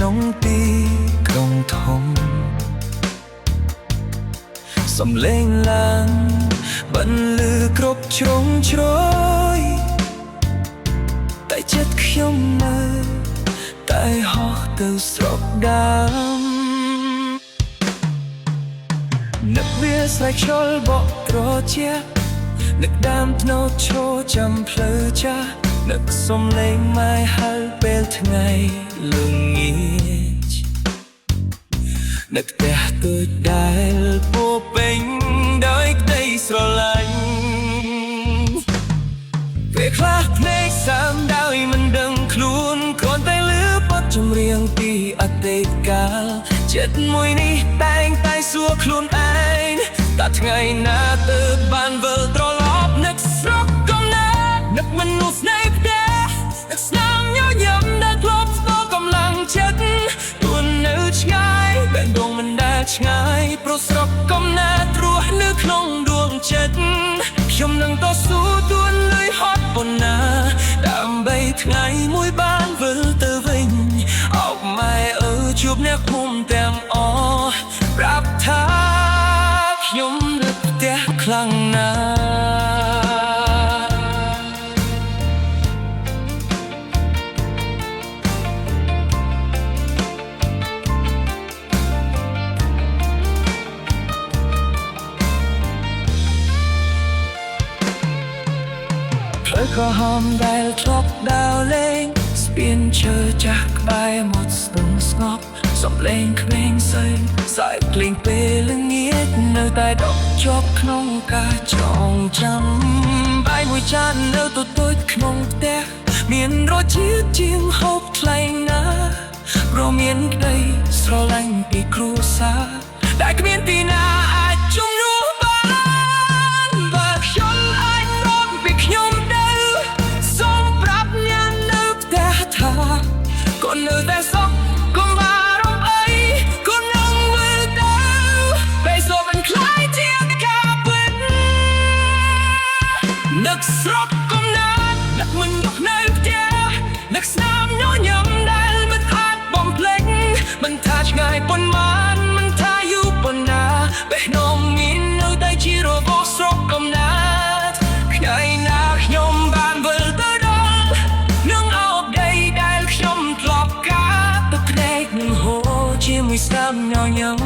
ក្នុងទីក្រុងធំសំឡេងឡើងបន្លឺគ្រប់ជ្រុងជ្រោយតែចិត្តខ្ញុំនៅតែហោះទៅស្រុកដើមនឹកវាស្រែកខ្យល់បក់ត្រជានឹកដើមធ្នោតឈរចាំផ្លូវចាស់នឹកសំឡេងម៉ែហៅពេលថ្ងៃលងាចនឹកផ្ទះទូចដែលពោពេញដោយក្តីស្រឡាញ់ពេលខ្លះភ្នែកសាមដោយមិនដឹងខ្លួនគ្រាន់តែលឺបទចម្រៀងពីអតីតកាលចិត្តមួយនេះតែងតែសួរខ្លួនឯងតើថ្ងៃណាទើបបានវិលត្រឡប់នឹកស្រុកកំណើតនឹកមនុស្សនៃផ្ទះនឹកស្នាមញញឹមដែលធ្លាប់ស្ទល់កម្លាំងចិត្តទួនៅឆ្ងាយបែបដងមិនដែលឆ្ងាយព្រោះស្រុកកំណើតរស់នៅក្នុងដួងចិត្តខ្ញុំនឹងតស៊ូទួនលុយហត់ប៉ុណ្ណាដើម្បីថ្ងៃមួយបានវិលទៅវិញអោបម៉ែអើជួបអ្នកភូមិទាំងអស់ប្រាប់ថាខ្ញុំនឹកផ្ទះខ្លាំងណាផ្លូវក្រហមដែលធ្លាប់ដើរលេងស្ពានឈើចាស់ក្បែរមាត់ស្ទឹងស្ងប់សំឡេងក្មេងសើចសាយភ្លេងពេលល្ងាចនៅតែដកជាប់ក្នុងការចងចាំបាយមួយចាននៅទូចក្នុងផ្ទះមានរសជាតិជាងហូបថ្លៃណាស់ព្រោះមានក្តីស្រឡាញ់ពីគ្រួសារដែលគ្មានទីណាអាចជំនួសបានបើខ្ញុំអាចរកពីខ្ញុំទៅសូមប្រាប់អ្នកនៅផ្ទះថាក៏នៅតែសោកកុំបារម្ភអីក៏នឹងវិលទៅពេលសូមមិនខ្លាយជាការពិតនឹកស្រុកកំណើតនឹកមិនយកនៅផ្ទះនឹកស្នាមញញឹមដែលមិនអាចបំភ្លេចមិនថាឆ្ងាយប៉ុន្មានមិនថាយូរប៉ុណ្ណាបេះដូងមាននៅតែជារបស់ស្រុកកំណើតថ្ងៃណាខ្ញុំបានវិលទៅដល់នឹងអោបដីដែលខ្ញុំធ្លាប់កាទឹកភ្នែកនឹងហូរជាមួយស្នាមញញឹម